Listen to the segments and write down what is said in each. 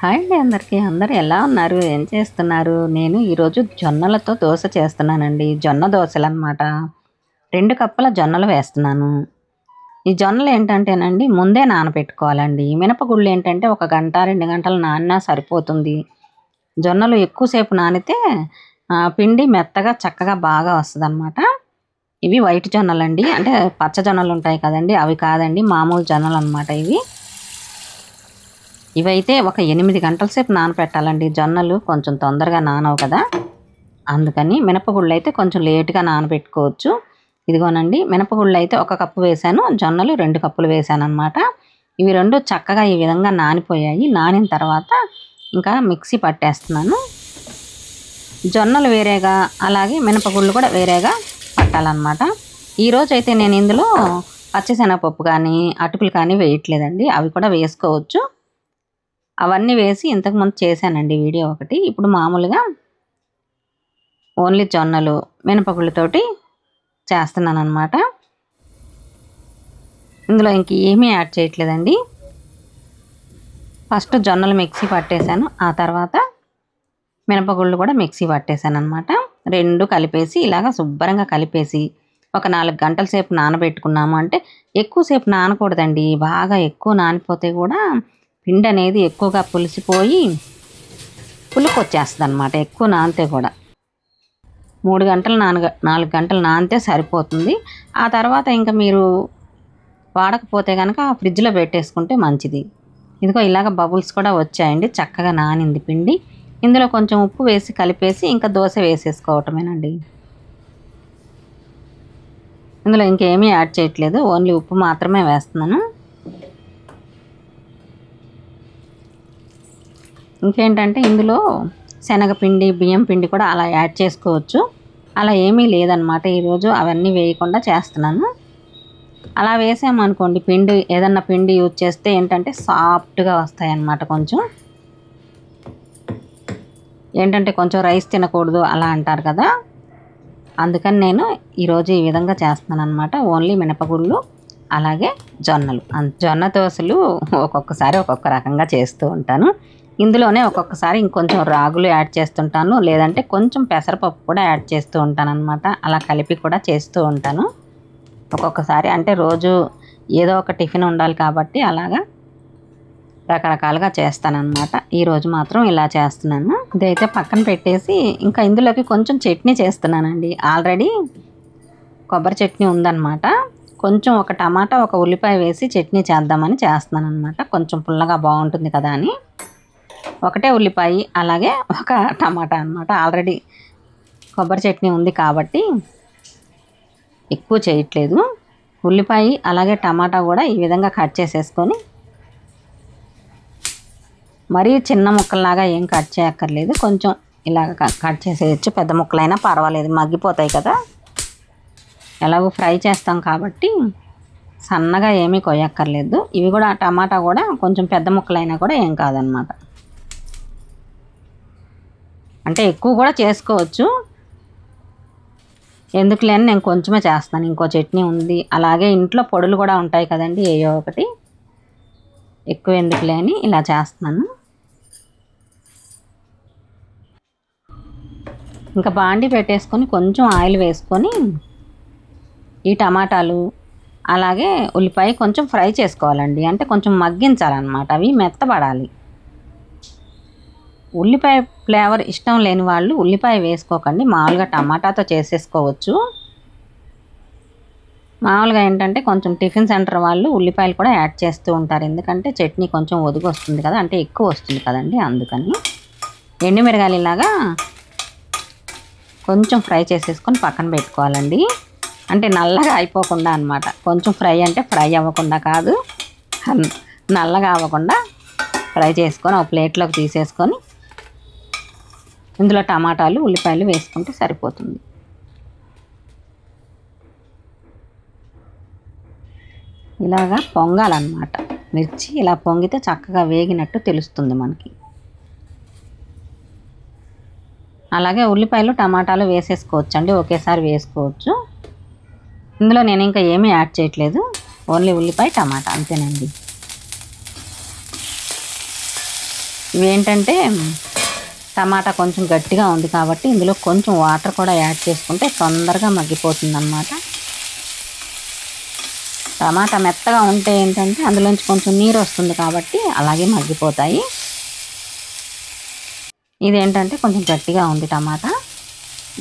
Hi అండి అందరికీ. అందరూ ఎలా ఉన్నారు? ఏం చేస్తున్నారు? నేను ఈరోజు జొన్నలతో దోస చేస్తున్నానండి. జొన్న దోసలనమాట. 2 కప్పుల జొన్నలు వేస్తున్నాను. ఈ జొన్నలు ఏంటంటేనండి ముందే నానబెట్టుకోవాలండి. మినపగుళ్ళు ఏంటంటే 1 గంట, 2 గంటలు నానినా సరిపోతుంది. జొన్నలు ఎక్కువ సేపు నానితే పిండి మెత్తగా చక్కగా బాగా వస్తదనమాట. ఇవి వైట్ జొన్నలండి. అంటే పచ్చ జొన్నలు ఉంటాయి కదండీ! అవి కాదండి. మామూలు జొన్నలనమాట ఇవి. ఇవైతే ఒక 8 గంటల సేపు నానపెట్టాలండి. జొన్నలు కొంచెం తొందరగా నానవు కదా! అందుకని మినపగుళ్ళైతే కొంచెం లేట్‌గా నానబెట్టుకోవచ్చు. ఇదిగోనండి మినపగుళ్ళైతే 1 కప్పు వేశాను. జొన్నలు 2 కప్పులు వేశాననమాట. ఇవి 2 చక్కగా ఈ విధంగా నానిపోయాయి. నానిన తర్వాత ఇంకా మిక్సీ పట్టేస్తున్నాను. జొన్నలు వేరేగా, అలాగే మినపగుళ్ళు కూడా వేరేగా పట్టాలనమాట. ఈరోజైతే నేను ఇందులో పచ్చిశనగపప్పు కానీ, అటుకులు కానీ వేయట్లేదండి. అవి కూడా వేసుకోవచ్చు. అవన్నీ వేసి ఇంతకుముందు చేశానండి వీడియో ఒకటి. ఇప్పుడు మామూలుగా ఓన్లీ జొన్నలు, మినపగుళ్ళతోటి చేస్తున్నాననమాట. ఇందులో ఇంక ఏమీ యాడ్ చేయట్లేదండి. ఫస్ట్ జొన్నలు మిక్సీ పట్టేశాను. ఆ తర్వాత మినపగుళ్ళు కూడా మిక్సీ పట్టేశాననమాట. 2 కలిపేసి ఇలాగ శుభ్రంగా కలిపేసి ఒక 4 గంటల సేపు నానబెట్టుకున్నాము అంటే ఎక్కువ సేపు నానకూడదండి. బాగా ఎక్కువ నానిపోతే కూడా పిండి అనేది ఎక్కువగా పులిసిపోయి పులుకొచ్చేస్తుందనమాట ఎక్కువ నానితే కూడా. 3 గంటలు 4 గంటలు నానితే సరిపోతుంది. ఆ తర్వాత ఇంకా మీరు వాడకపోతే కనుక ఫ్రిడ్జ్‌లో పెట్టేసుకుంటే మంచిది. ఇదిగో ఇలాగ బబుల్స్ కూడా వచ్చాయండి. చక్కగా నానింది పిండి. ఇందులో కొంచెం ఉప్పు వేసి కలిపేసి ఇంకా దోస వేసేసుకోవటమేనండి. ఇందులో ఇంకేమీ యాడ్ చేయట్లేదు. ఓన్లీ ఉప్పు మాత్రమే వేస్తున్నాను. ఇంకేంటంటే ఇందులో శనగపిండి, బియ్యం పిండి కూడా అలా యాడ్ చేసుకోవచ్చు. అలా ఏమీ లేదనమాట. ఈరోజు అవన్నీ వేయకుండా చేస్తున్నాను. అలా వేసామనుకోండి పిండి ఏదన్నా పిండి యూజ్ చేస్తే ఏంటంటే సాఫ్ట్‌గా వస్తాయన్నమాట కొంచెం. ఏంటంటే కొంచెం రైస్ తినకూడదు అలా అంటారు కదా! అందుకని నేను ఈరోజు ఈ విధంగా చేస్తున్నాననమాట. ఓన్లీ మినపగుళ్ళు, అలాగే జొన్నలు. జొన్న దోసలు ఒక్కొక్కసారి ఒక్కొక్క రకంగా చేస్తూ ఉంటాను. ఇందులోనే ఒక్కొక్కసారి ఇంకొంచెం రాగులు యాడ్ చేస్తుంటాను. లేదంటే కొంచెం పెసరపప్పు కూడా యాడ్ చేస్తూ ఉంటాననమాట. అలా కలిపి కూడా చేస్తూ ఉంటాను. ఒక్కొక్కసారి అంటే రోజు ఏదో ఒక టిఫిన్ ఉండాలి కాబట్టి అలాగా రకరకాలుగా చేస్తానన్నమాట. ఈరోజు మాత్రం ఇలా చేస్తున్నాను. ఇదైతే పక్కన పెట్టేసి ఇంకా ఇందులోకి కొంచెం చట్నీ చేస్తున్నానండి. ఆల్రెడీ కొబ్బరి చట్నీ ఉందన్నమాట. కొంచెం ఒక టమాటా, ఒక ఉల్లిపాయ వేసి చట్నీ చేద్దామని చేస్తున్నానన్నమాట. కొంచెం పుల్లగా బాగుంటుంది కదా అని. ఒకటే ఉల్లిపాయ అలాగే ఒక టమాటా అన్నమాట. ఆల్రెడీ కొబ్బరి చట్నీ ఉంది కాబట్టి ఎక్కువ చేయట్లేదు. ఉల్లిపాయ అలాగే టమాటా కూడా ఈ విధంగా కట్ చేసేసుకొని, మరీ చిన్న ముక్కల్లాగా ఏం కట్ చేయక్కర్లేదు. కొంచెం ఇలాగ కట్ చేసేయచ్చు. పెద్ద ముక్కలైనా పర్వాలేదు, మగ్గిపోతాయి కదా. ఎలాగో ఫ్రై చేస్తాం కాబట్టి సన్నగా ఏమీ కొయ్యక్కర్లేదు. ఇవి కూడా టమాటా కూడా కొంచెం పెద్ద ముక్కలైనా కూడా ఏం కాదనమాట. అంటే ఎక్కువ కూడా చేసుకోవచ్చు. ఎందుకులే అని నేను కొంచెమే చేస్తాను. ఇంకో చట్నీ ఉంది, అలాగే ఇంట్లో పొడులు కూడా ఉంటాయి కదండి, ఏయో ఒకటి. ఎక్కువ ఎందుకులే అని ఇలా చేస్తున్నాను. ఇంకా బాండి పెట్టేసుకొని కొంచెం ఆయిల్ వేసుకొని ఈ టమాటాలు అలాగే ఉల్లిపాయ కొంచెం ఫ్రై చేసుకోవాలండి. అంటే కొంచెం మగ్గించాలన్నమాట. అవి మెత్తబడాలి. ఉల్లిపాయ ఫ్లేవర్ ఇష్టం లేని వాళ్ళు ఉల్లిపాయ వేసుకోకండి. మామూలుగా టమాటాతో చేసేసుకోవచ్చు. మామూలుగా ఏంటంటే కొంచెం టిఫిన్ సెంటర్ వాళ్ళు ఉల్లిపాయలు కూడా యాడ్ చేస్తూ ఉంటారు. ఎందుకంటే చట్నీ కొంచెం ఒదుగు వస్తుంది కదా, అంటే ఎక్కువ వస్తుంది కదండి, అందుకని. ఎండుమిరగాయలు ఇలాగా కొంచెం ఫ్రై చేసేసుకొని పక్కన పెట్టుకోవాలండి. అంటే నల్లగా అయిపోకుండా అనమాట. కొంచెం ఫ్రై అంటే ఫ్రై అవ్వకుండా కాదు, నల్లగా అవ్వకుండా ఫ్రై చేసుకొని ఒక ప్లేట్లోకి తీసేసుకొని ఇందులో టమాటాలు, ఉల్లిపాయలు వేసుకుంటే సరిపోతుంది. ఇలాగా పొంగాలన్నమాట. మిర్చి ఇలా పొంగితే చక్కగా వేగినట్టు తెలుస్తుంది మనకి. అలాగే ఉల్లిపాయలు, టమాటాలు వేసేసుకోవచ్చు అండి, ఒకేసారి వేసుకోవచ్చు. ఇందులో నేను ఇంకా ఏమీ యాడ్ చేయట్లేదు. ఓన్లీ ఉల్లిపాయ, టమాటా అంతేనండి. ఇవేంటంటే టమాటా కొంచెం గట్టిగా ఉంది కాబట్టి ఇందులో కొంచెం వాటర్ కూడా యాడ్ చేసుకుంటే తొందరగా మగ్గిపోతుంది అన్నమాట. టమాటా మెత్తగా ఉంటే ఏంటంటే అందులోంచి కొంచెం నీరు వస్తుంది కాబట్టి అలాగే మగ్గిపోతాయి. ఇదేంటంటే కొంచెం గట్టిగా ఉంది టమాటా.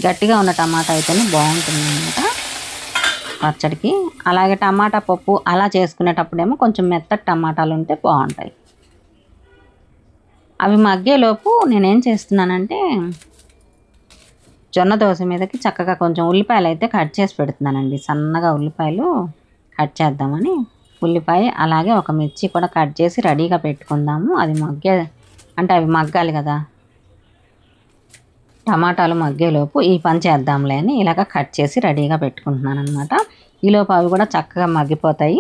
గట్టిగా ఉన్న టమాటా అయితేనే బాగుంటుంది అన్నమాట పచ్చడికి. అలాగే టమాటా పప్పు అలా చేసుకునేటప్పుడేమో కొంచెం మెత్తటి టమాటాలు ఉంటే బాగుంటాయి. అవి మగ్గేలోపు నేనేం చేస్తున్నానంటే జొన్న దోశ మీదకి చక్కగా కొంచెం ఉల్లిపాయలు అయితే కట్ చేసి పెడుతున్నానండి. సన్నగా ఉల్లిపాయలు కట్ చేద్దామని ఉల్లిపాయ అలాగే ఒక మిర్చి కూడా కట్ చేసి రెడీగా పెట్టుకుందాము. అది అంటే అవి మగ్గాలి కదా, టమాటాలు మగ్గేలోపు ఈ పని చేద్దాంలే అని ఇలాగ కట్ చేసి రెడీగా పెట్టుకుంటున్నాను అనమాట. ఈలోపు అవి కూడా చక్కగా మగ్గిపోతాయి.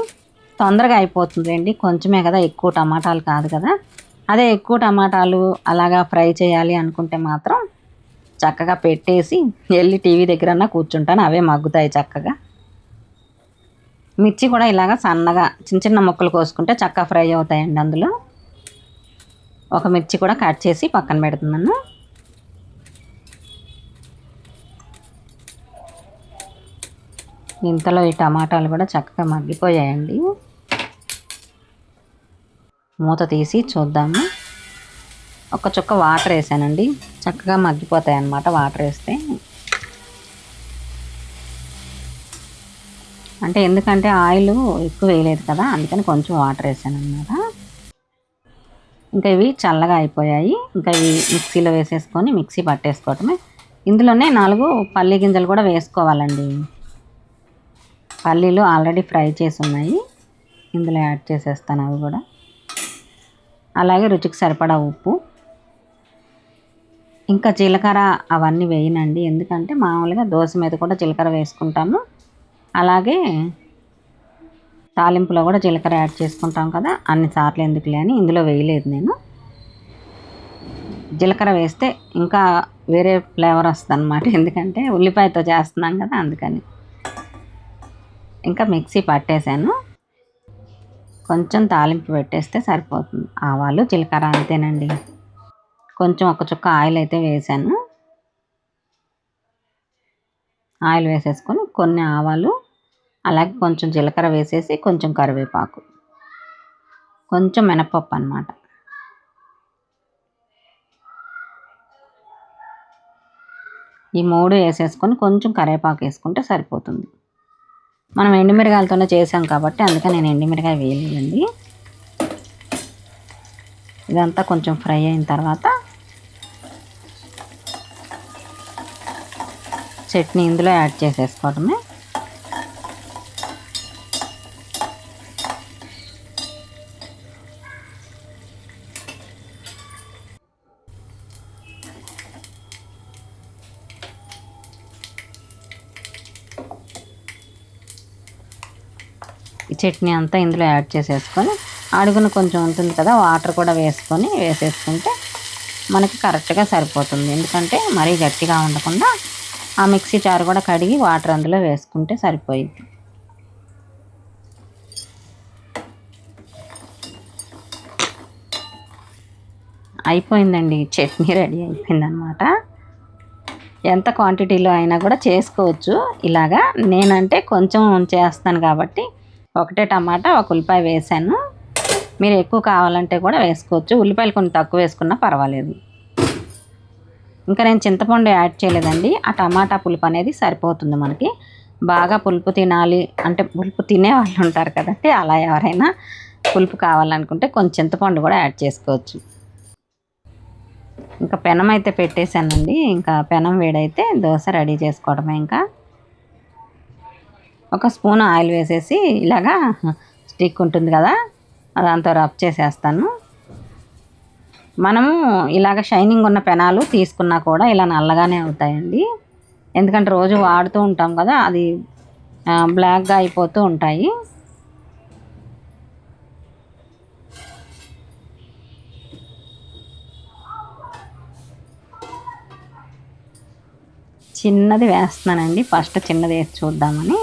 తొందరగా అయిపోతుందండి, కొంచెమే కదా, ఎక్కువ టమాటాలు కాదు కదా. అదే ఎక్కువ టమాటాలు అలాగా ఫ్రై చేయాలి అనుకుంటే మాత్రం చక్కగా పెట్టేసి వెళ్ళి టీవీ దగ్గరన్నా కూర్చుంటాను, అవే మగ్గుతాయి చక్కగా. మిర్చి కూడా ఇలాగ సన్నగా చిన్న చిన్న ముక్కలు కోసుకుంటే చక్కగా ఫ్రై అవుతాయండి. అందులో ఒక మిర్చి కూడా కట్ చేసి పక్కన పెడుతున్నాను. ఇంతలో ఈ టమాటాలు కూడా చక్కగా మగ్గిపోయాయండి. మూత తీసి చూద్దాము. ఒక చుక్క వాటర్ వేసానండి, చక్కగా మగ్గిపోతాయి అన్నమాట వాటర్ వేస్తే. అంటే ఎందుకంటే ఆయిల్ ఎక్కువ వేయలేదు కదా, అందుకని కొంచెం వాటర్ వేసాను అన్నమాట. ఇంకా ఇవి చల్లగా అయిపోయాయి. ఇంకా ఇవి మిక్సీలో వేసేసుకొని మిక్సీ పట్టేసుకోవటమే. ఇందులోనే 4 పల్లి గింజలు కూడా వేసుకోవాలండి. పల్లీలు ఆల్రెడీ ఫ్రై చేసి ఉన్నాయి, ఇందులో యాడ్ చేసేస్తాను అవి కూడా. అలాగే రుచికి సరిపడా ఉప్పు, ఇంకా జీలకర్ర అవన్నీ వేయనండి, ఎందుకంటే మామూలుగా దోశ మీద కూడా జీలకర్ర వేసుకుంటాము. అలాగే తాలింపులో కూడా జీలకర్ర యాడ్ చేసుకుంటాం కదా, అన్నిసార్లు ఎందుకులే అని ఇందులో వేయలేదు నేను. జీలకర్ర వేస్తే ఇంకా వేరే ఫ్లేవర్ వస్తుంది అన్నమాట, ఎందుకంటే ఉల్లిపాయతో చేస్తున్నాం కదా, అందుకని. ఇంకా మిక్సీ పట్టేశాను, కొంచెం తాలింపు పెట్టేస్తే సరిపోతుంది. ఆవాలు జీలకర్ర అంతేనండి. కొంచెం ఒక చుక్క ఆయిల్ అయితే వేసాను. ఆయిల్ వేసేసుకొని కొన్ని ఆవాలు అలాగే కొంచెం జీలకర్ర వేసేసి కొంచెం కరివేపాకు, కొంచెం మినపప్పు అన్నమాట. ఈ 3 వేసేసుకొని కొంచెం కరివేపాకు వేసుకుంటే సరిపోతుంది. మనం ఎండుమిరగాయలతోనే చేసాం కాబట్టి అందుకని నేను ఎండుమిరగాయ వేయలేదండి. ఇదంతా కొంచెం ఫ్రై అయిన తర్వాత చట్నీ ఇందులో యాడ్ చేసేసుకోవడమే. ఈ చట్నీ అంతా ఇందులో యాడ్ చేసేసుకొని అడుగున కొంచెం ఉంటుంది కదా, వాటర్ కూడా వేసేసుకుంటే మనకి కరెక్ట్గా సరిపోతుంది. ఎందుకంటే మరీ గట్టిగా ఉండకుండా ఆ మిక్సీ జార్ కూడా కడిగి వాటర్ అందులో వేసుకుంటే సరిపోయింది. అయిపోయిందండి, చట్నీ రెడీ అయిపోయిందనమాట. ఎంత క్వాంటిటీలో అయినా కూడా చేసుకోవచ్చు ఇలాగా. నేనంటే కొంచెం చేస్తాను కాబట్టి ఒకటే టమాటా ఒక ఉల్లిపాయ వేసాను. మీరు ఎక్కువ కావాలంటే కూడా వేసుకోవచ్చు, ఉల్లిపాయలు కొన్ని తక్కువ వేసుకున్నా పర్వాలేదు. ఇంకా నేను చింతపండు యాడ్ చేయలేదండి, ఆ టమాటా పులుపు అనేది సరిపోతుంది మనకి. బాగా పులుపు తినాలి అంటే పులుపు తినే వాళ్ళు ఉంటారు కదండి, అలా ఎవరైనా పులుపు కావాలనుకుంటే కొంచెం చింతపండు కూడా యాడ్ చేసుకోవచ్చు. ఇంకా పెనం అయితే పెట్టేశానండి, ఇంకా పెనం వేడైతే దోశ రెడీ చేసుకోవడమే. ఇంకా ఒక స్పూన్ ఆయిల్ వేసేసి ఇలాగా స్టిక్ ఉంటుంది కదా, దాంతో రబ్ చేసేస్తాను. మనము ఇలాగ షైనింగ్ ఉన్న పెనాలు తీసుకున్నా కూడా ఇలా నల్లగానే అవుతాయండి, ఎందుకంటే రోజు వాడుతూ ఉంటాం కదా, అది బ్లాక్గా అయిపోతూ ఉంటాయి. చిన్నది వేస్తున్నానండి, ఫస్ట్ చిన్నది వేసి చూద్దామని.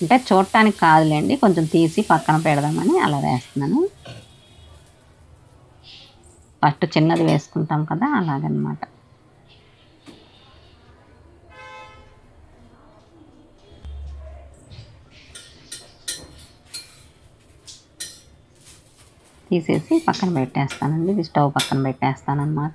అంటే చూడటానికి కాదులేండి, కొంచెం తీసి పక్కన పెడదామని అలా వేస్తున్నాను. ఫస్ట్ చిన్నది వేసుకుంటాం కదా, అలాగనమాట. తీసేసి పక్కన పెట్టేస్తానండి. ఇది స్టవ్ పక్కన పెట్టేస్తానమాట.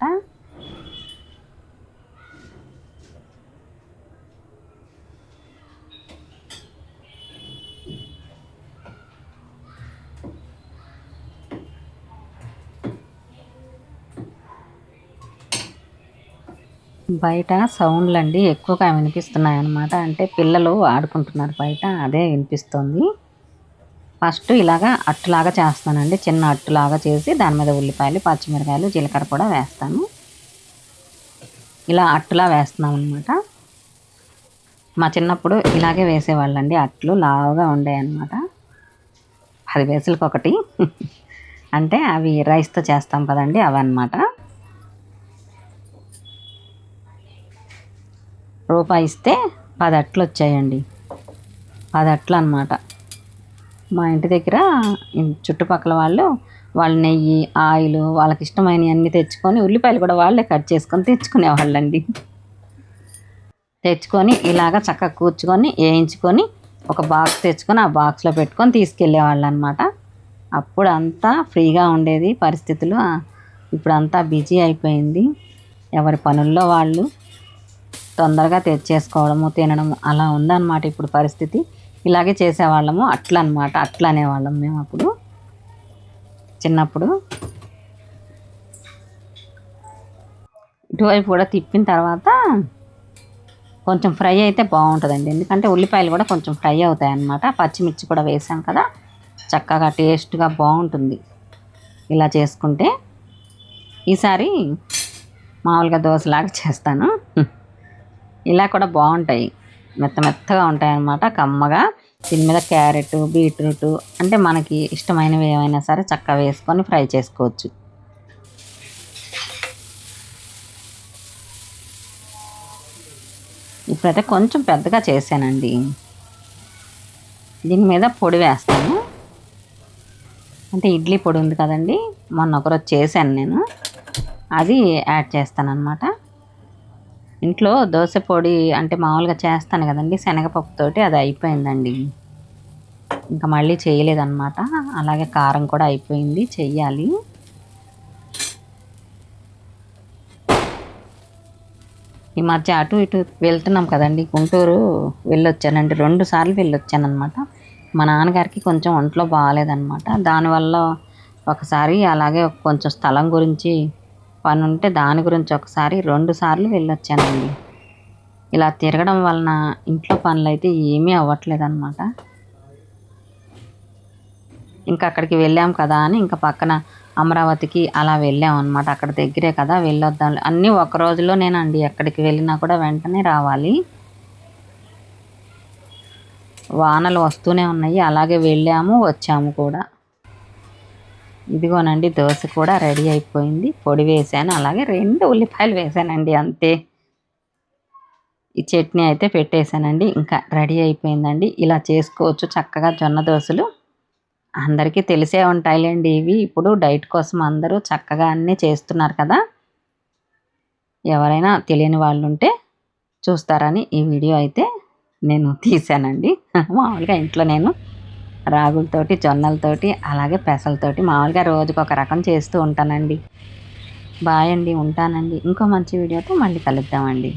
బయట సౌండ్లు అండి ఎక్కువగా వినిపిస్తున్నాయి అన్నమాట. అంటే పిల్లలు ఆడుకుంటున్నారు బయట, అదే వినిపిస్తుంది. ఫస్ట్ ఇలాగా అట్టులాగా చేస్తానండి. చిన్న అట్టులాగా చేసి దాని మీద ఉల్లిపాయలు, పచ్చిమిరకాయలు, జీలకర్ర కూడా వేస్తాను. ఇలా అట్టులా వేస్తున్నాం అనమాట. మా చిన్నప్పుడు ఇలాగే వేసేవాళ్ళండి. అట్లు లావుగా ఉండేవి అనమాట. 10 పైసలకి ఒకటి. అంటే అవి రైస్తో చేస్తాం కదండి, అవన్నమాట. రూపాయి ఇస్తే 10 అట్లు వచ్చాయండి. 10 అట్లు అనమాట. మా ఇంటి దగ్గర చుట్టుపక్కల వాళ్ళు నెయ్యి, ఆయిల్, వాళ్ళకి ఇష్టమైనవి అన్నీ తెచ్చుకొని, ఉల్లిపాయలు కూడా వాళ్ళే కట్ చేసుకొని తెచ్చుకునేవాళ్ళండి. తెచ్చుకొని ఇలాగ చక్కగా కూర్చుకొని వేయించుకొని ఒక బాక్స్ తెచ్చుకొని ఆ బాక్స్లో పెట్టుకొని తీసుకెళ్ళేవాళ్ళు అనమాట. అప్పుడు అంతా ఫ్రీగా ఉండేది పరిస్థితులు. ఇప్పుడు అంతా బిజీ అయిపోయింది. ఎవరి పనుల్లో వాళ్ళు తొందరగా తెచ్చేసుకోవడము, తినడము అలా ఉందన్నమాట ఇప్పుడు పరిస్థితి. ఇలాగే చేసేవాళ్ళము. అట్లా అనమాట. అట్లా అనేవాళ్ళం మేము అప్పుడు చిన్నప్పుడు. ఇటువైపు కూడా తిప్పిన తర్వాత కొంచెం ఫ్రై అయితే బాగుంటుందండి. ఎందుకంటే ఉల్లిపాయలు కూడా కొంచెం ఫ్రై అవుతాయి అన్నమాట. పచ్చిమిర్చి కూడా వేసాం కదా, చక్కగా టేస్ట్గా బాగుంటుంది ఇలా చేసుకుంటే. ఈసారి మామూలుగా దోశలాగా చేస్తాను. ఇలా కూడా బాగుంటాయి, మెత్తగా ఉంటాయి అన్నమాట, కమ్మగా. దీని మీద క్యారెట్, బీట్రూట్ అంటే మనకి ఇష్టమైనవి ఏమైనా సరే చక్కగా వేసుకొని ఫ్రై చేసుకోవచ్చు. ఇప్పుడైతే కొంచెం పెద్దగా చేశానండి. దీని మీద పొడి వేస్తాను. అంటే ఇడ్లీ పొడి ఉంది కదండి, మొన్న ఒకరోజు చేశాను నేను, అది యాడ్ చేస్తాను అనమాట. ఇంట్లో దోశ పొడి అంటే మామూలుగా చేస్తాను కదండి శనగపప్పుతోటి, అది అయిపోయిందండి. ఇంకా మళ్ళీ చేయలేదన్నమాట. అలాగే కారం కూడా అయిపోయింది, చెయ్యాలి. ఈ మధ్య అటు ఇటు వెళ్తున్నాం కదండి, గుంటూరు వెళ్ళొచ్చానండి. 2 సార్లు వెళ్ళొచ్చానమాట. మా నాన్నగారికి కొంచెం ఒంట్లో బాగాలేదన్నమాట. దానివల్ల ఒకసారి, అలాగే కొంచెం స్థలం గురించి పని ఉంటే దాని గురించి ఒకసారి, 2 సార్లు వెళ్ళొచ్చానండి. ఇలా తిరగడం వలన ఇంట్లో పనులు అయితే ఏమీ అవ్వట్లేదు అనమాట. ఇంకా అక్కడికి వెళ్ళాం కదా అని ఇంకా పక్కన అమరావతికి అలా వెళ్ళాం అనమాట. అక్కడ దగ్గరే కదా, వెళ్ళొద్దాం. అన్నీ ఒక రోజులోనేనండి. ఎక్కడికి వెళ్ళినా కూడా వెంటనే రావాలి. వానలు వస్తూనే ఉన్నాయి. అలాగే వెళ్ళాము, వచ్చాము కూడా. ఇదిగోనండి దోశ కూడా రెడీ అయిపోయింది. పొడి వేసాను, అలాగే 2 ఉల్లిపాయలు వేసానండి, అంతే. ఈ చట్నీ అయితే పెట్టేశానండి. ఇంకా రెడీ అయిపోయిందండి. ఇలా చేసుకోవచ్చు చక్కగా జొన్న దోశలు. అందరికీ తెలిసే ఉంటాయిలేండి ఇవి. ఇప్పుడు డైట్ కోసం అందరూ చక్కగా అన్నీ చేస్తున్నారు కదా. ఎవరైనా తెలియని వాళ్ళు ఉంటే చూస్తారని ఈ వీడియో అయితే నేను తీసానండి. మామూలుగా ఇంట్లో నేను రాగులతోటి, జొన్నలతోటి, అలాగే పెసలతోటి మామూలుగా రోజుకు ఒక రకం చేస్తూ ఉంటానండి. బాయ్ అండి, ఉంటానండి. ఇంకో మంచి వీడియోతో మళ్ళీ కలుద్దామండి.